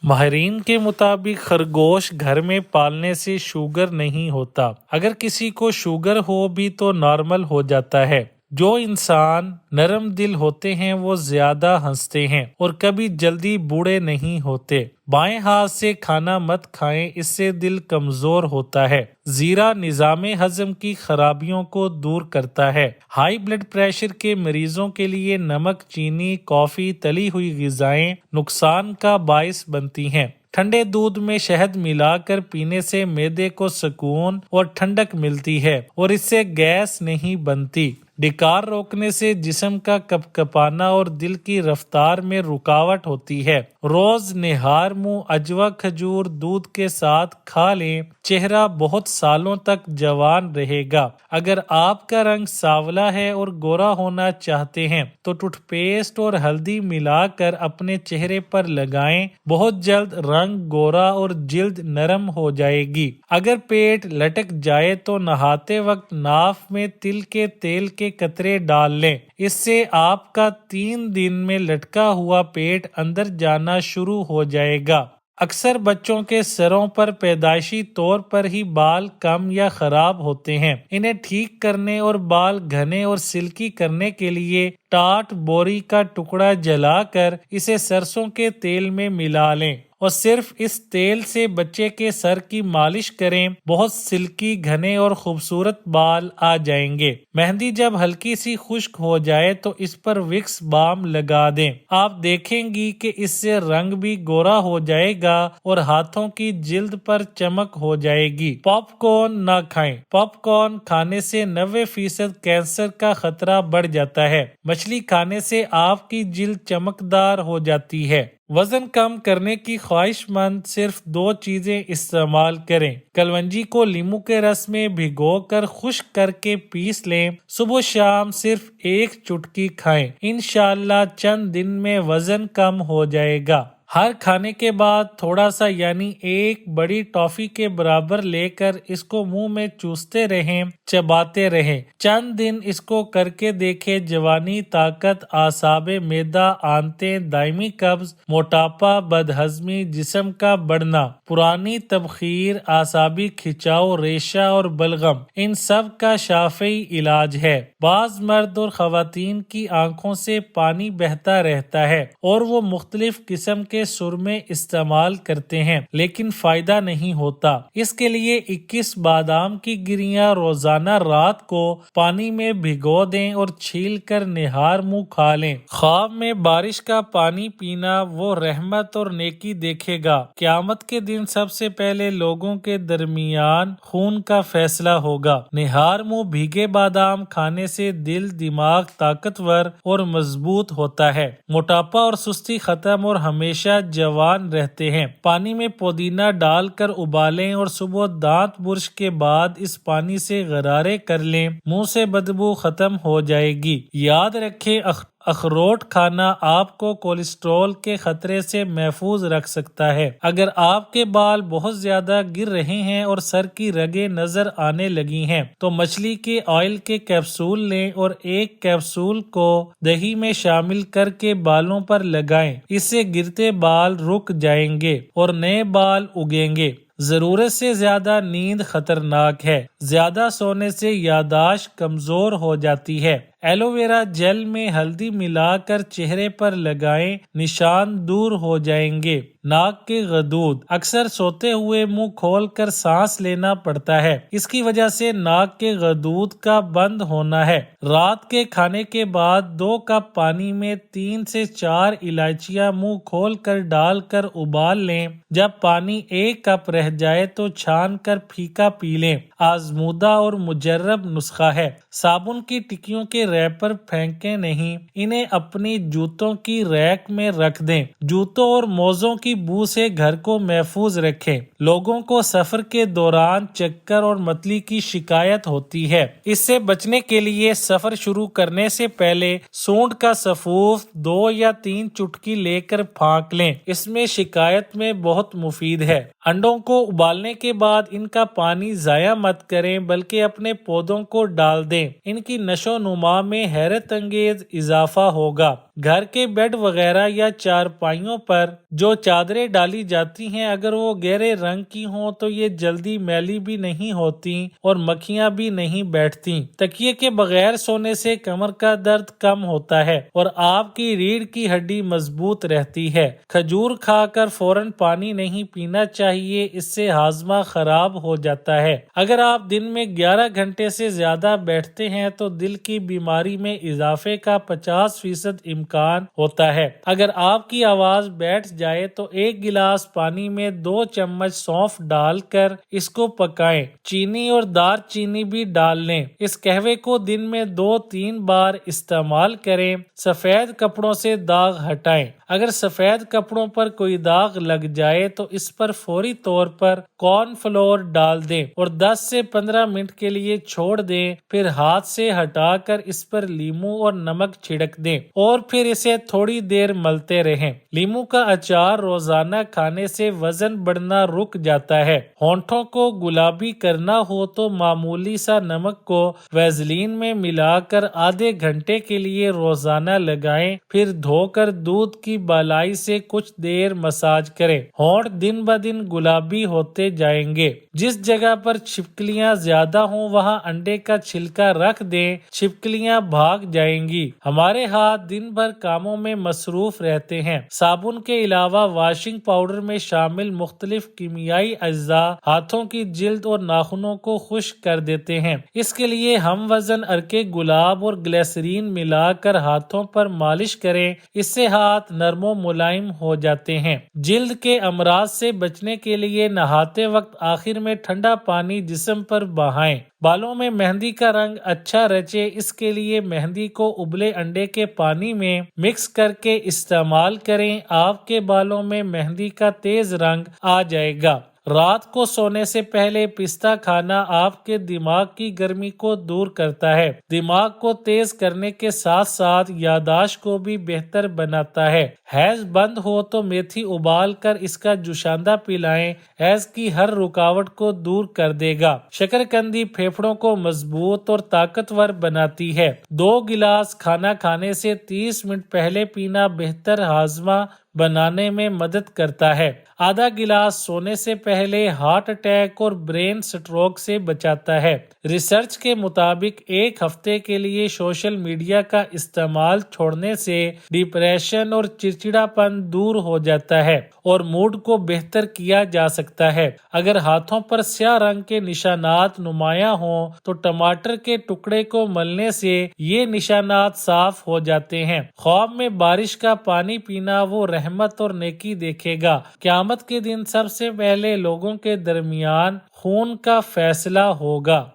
ماہرین کے مطابق خرگوش گھر میں پالنے سے شوگر نہیں ہوتا۔ اگر کسی کو شوگر ہو بھی تو نارمل ہو جاتا ہے۔ جو انسان نرم دل ہوتے ہیں وہ زیادہ ہنستے ہیں اور کبھی جلدی بوڑھے نہیں ہوتے۔ بائیں ہاتھ سے کھانا مت کھائیں، اس سے دل کمزور ہوتا ہے۔ زیرہ نظام ہضم کی خرابیوں کو دور کرتا ہے۔ ہائی بلڈ پریشر کے مریضوں کے لیے نمک، چینی، کافی، تلی ہوئی غذائیں نقصان کا باعث بنتی ہیں۔ ٹھنڈے دودھ میں شہد ملا کر پینے سے معدے کو سکون اور ٹھنڈک ملتی ہے اور اس سے گیس نہیں بنتی۔ ڈکار روکنے سے جسم کا کپکپانا اور دل کی رفتار میں رکاوٹ ہوتی ہے۔ روز نہار منہ اجوا کھجور دودھ کے ساتھ کھا لیں، چہرہ بہت سالوں تک جوان رہے گا۔ اگر آپ کا رنگ سانولا ہے اور گورا ہونا چاہتے ہیں تو ٹوتھ پیسٹ اور ہلدی ملا کر اپنے چہرے پر لگائیں، بہت جلد رنگ گورا اور جلد نرم ہو جائے گی۔ اگر پیٹ لٹک جائے تو نہاتے وقت ناف میں تل کے تیل کے قطرے ڈال لیں، اس سے آپ کا 3 دن میں لٹکا ہوا پیٹ اندر جانا شروع ہو جائے گا۔ اکثر بچوں کے سروں پر پیدائشی طور پر ہی بال کم یا خراب ہوتے ہیں۔ انہیں ٹھیک کرنے اور بال گھنے اور سلکی کرنے کے لیے ٹاٹ بوری کا ٹکڑا جلا کر اسے سرسوں کے تیل میں ملا لیں اور صرف اس تیل سے بچے کے سر کی مالش کریں، بہت سلکی، گھنے اور خوبصورت بال آ جائیں گے۔ مہندی جب ہلکی سی خشک ہو جائے تو اس پر وکس بام لگا دیں، آپ دیکھیں گی کہ اس سے رنگ بھی گورا ہو جائے گا اور ہاتھوں کی جلد پر چمک ہو جائے گی۔ پاپ کارن نہ کھائیں۔ پاپ کارن کھانے سے 90% کینسر کا خطرہ بڑھ جاتا ہے۔ مچھلی کھانے سے آپ کی جلد چمکدار ہو جاتی ہے۔ وزن کم کرنے کی خواہش مند صرف 2 چیزیں استعمال کریں۔ کلونجی کو لیموں کے رس میں بھگو کر خشک کر کے پیس لیں، صبح شام صرف 1 چٹکی کھائیں، انشاءاللہ چند دن میں وزن کم ہو جائے گا۔ ہر کھانے کے بعد تھوڑا سا یعنی 1 بڑی ٹافی کے برابر لے کر اس کو منہ میں چوستے رہیں، چباتے رہیں۔ چند دن اس کو کر کے دیکھیں، جوانی، طاقت، اعصاب، معدہ، آنتیں، دائمی قبض، موٹاپا، بدہضمی، جسم کا بڑھنا، پرانی تبخیر، اعصابی کھچاؤ، ریشہ اور بلغم، ان سب کا شافی علاج ہے۔ بعض مرد اور خواتین کی آنکھوں سے پانی بہتا رہتا ہے اور وہ مختلف قسم کے سرمے استعمال کرتے ہیں لیکن فائدہ نہیں ہوتا۔ اس کے لیے 21 بادام کی گریاں روزانہ رات کو پانی میں بھگو دیں اور چھیل کر نہار منہ کھا لیں۔ خواب میں بارش کا پانی پینا وہ رحمت اور نیکی دیکھے گا۔ قیامت کے دن سب سے پہلے لوگوں کے درمیان خون کا فیصلہ ہوگا۔ نہار منہ بھیگے بادام کھانے سے دل، دماغ طاقتور اور مضبوط ہوتا ہے۔ موٹاپا اور سستی ختم اور ہمیشہ جوان رہتے ہیں۔ پانی میں پودینہ ڈال کر ابالیں اور صبح دانت برش کے بعد اس پانی سے غرارے کر لیں، منہ سے بدبو ختم ہو جائے گی۔ یاد رکھیں، اخروٹ کھانا آپ کو کولیسٹرول کے خطرے سے محفوظ رکھ سکتا ہے۔ اگر آپ کے بال بہت زیادہ گر رہے ہیں اور سر کی رگیں نظر آنے لگی ہیں تو مچھلی کے آئل کے کیپسول لیں اور 1 کیپسول کو دہی میں شامل کر کے بالوں پر لگائیں، اس سے گرتے بال رک جائیں گے اور نئے بال اگیں گے۔ ضرورت سے زیادہ نیند خطرناک ہے۔ زیادہ سونے سے یادداشت کمزور ہو جاتی ہے۔ ایلو ویرا جیل میں ہلدی ملا کر چہرے پر لگائیں، نشان دور ہو جائیں گے۔ ناک کے غدود، اکثر سوتے ہوئے منہ کھول کر سانس لینا پڑتا ہے، اس کی وجہ سے ناک کے غدود کا بند ہونا ہے۔ رات کے کھانے کے بعد 2 کپ پانی میں 3 سے 4 الائچیاں منہ کھول کر ڈال کر ابال لیں، جب پانی 1 کپ رہ جائے تو چھان کر پھیکا پی لیں۔ آزمودہ اور مجرب نسخہ ہے۔ صابن کی ٹکیوں کے ریپر پھینکیں نہیں، انہیں اپنی جوتوں کی ریک میں رکھ دیں۔ جوتوں اور موزوں کی بو سے گھر کو محفوظ رکھیں۔ لوگوں کو سفر کے دوران چکر اور متلی کی شکایت ہوتی ہے، اس سے بچنے کے لیے سفر شروع کرنے سے پہلے سونڈ کا سفوف 2 یا 3 چٹکی لے کر پھانک لیں، اس میں شکایت میں بہت مفید ہے۔ انڈوں کو ابالنے کے بعد ان کا پانی ضائع مت کریں بلکہ اپنے پودوں کو ڈال دیں، ان کی نشو و نما میں حیرت انگیز اضافہ ہوگا۔ گھر کے بیڈ وغیرہ یا چارپائیوں پر جو چادریں ڈالی جاتی ہیں اگر وہ گہرے رنگ کی ہوں تو یہ جلدی میلی بھی نہیں ہوتی اور مکھیاں بھی نہیں بیٹھتی۔ تکیے کے بغیر سونے سے کمر کا درد کم ہوتا ہے اور آپ کی ریڑھ کی ہڈی مضبوط رہتی ہے۔ کھجور کھا کر فوراً پانی نہیں پینا چاہیے، اس سے ہاضمہ خراب ہو جاتا ہے۔ اگر آپ دن میں 11 گھنٹے سے زیادہ بیٹھتے ہیں تو دل کی بیماری میں اضافے کا 50% امکان ہوتا ہے۔ اگر آپ کی آواز بیٹھ جائے تو 1 گلاس پانی میں 2 چمچ سونف ڈال کر اس کو پکائیں۔ چینی اور دار چینی بھی ڈال لیں۔ اس قہوے کو دن میں 2-3 بار استعمال کریں۔ سفید کپڑوں سے داغ ہٹائیں۔ اگر سفید کپڑوں پر کوئی داغ لگ جائے تو اس پر فوری طور پر کارن فلور ڈال دیں اور 10 سے 15 منٹ کے لیے چھوڑ دیں، پھر ہاتھ سے ہٹا کر اس پر لیموں اور نمک چھڑک دیں اور پھر اسے تھوڑی دیر ملتے رہیں۔ لیموں کا اچار روزانہ کھانے سے وزن بڑھنا رک جاتا ہے۔ ہونٹوں کو گلابی کرنا ہو تو معمولی سا نمک کو ویزلین میں ملا کر آدھے گھنٹے کے لیے روزانہ لگائیں، پھر دھو کر دودھ کی بالائی سے کچھ دیر مساج کریں۔ ہونٹ دن بدن گلابی ہوتے جائیں گے۔ جس جگہ پر چھپکلیاں زیادہ ہوں وہاں انڈے کا چھلکا رکھ دیں، چھپکلیاں بھاگ جائیں گی۔ ہمارے ہاتھ دن بھر کاموں میں مصروف رہتے ہیں۔ صابن کے علاوہ واشنگ پاؤڈر میں شامل مختلف کیمیائی اجزاء ہاتھوں کی جلد اور ناخنوں کو خشک کر دیتے ہیں۔ اس کے لیے ہم وزن ارکے گلاب اور گلیسرین ملا کر ہاتھوں پر مالش کریں، اس سے ہاتھ نرم و ملائم ہو جاتے ہیں۔ جلد کے امراض سے بچنے کے لیے نہاتے وقت آخر میں ٹھنڈا پانی جسم پر بہائیں۔ بالوں میں مہندی کا رنگ اچھا رچے، اس کے لیے مہندی کو ابلے انڈے کے پانی میں مکس کر کے استعمال کریں۔ آپ کے بالوں میں مہندی کا تیز رنگ آ جائے گا۔ رات کو سونے سے پہلے پستہ کھانا آپ کے دماغ کی گرمی کو دور کرتا ہے، دماغ کو تیز کرنے کے ساتھ ساتھ یادداشت کو بھی بہتر بناتا ہے۔ حیض بند ہو تو میتھی ابال کر اس کا جوشاندہ پلائیں، حیض کی ہر رکاوٹ کو دور کر دے گا۔ شکرکندی پھیپھڑوں کو مضبوط اور طاقتور بناتی ہے۔ 2 گلاس کھانا کھانے سے 30 منٹ پہلے پینا بہتر ہاضمہ بنانے میں مدد کرتا ہے۔ آدھا گلاس سونے سے پہلے ہارٹ اٹیک اور برین سٹروک سے بچاتا ہے۔ ریسرچ کے مطابق 1 ہفتے کے لیے سوشل میڈیا کا استعمال چھوڑنے سے ڈپریشن اور چڑچڑاپن دور ہو جاتا ہے اور موڈ کو بہتر کیا جا سکتا ہے۔ اگر ہاتھوں پر سیاہ رنگ کے نشانات نمایاں ہوں تو ٹماٹر کے ٹکڑے کو ملنے سے یہ نشانات صاف ہو جاتے ہیں۔ خواب میں بارش کا پانی پینا وہ رحمت اور نیکی دیکھے گا۔ قیامت کے دن سب سے پہلے لوگوں کے درمیان خون کا فیصلہ ہوگا۔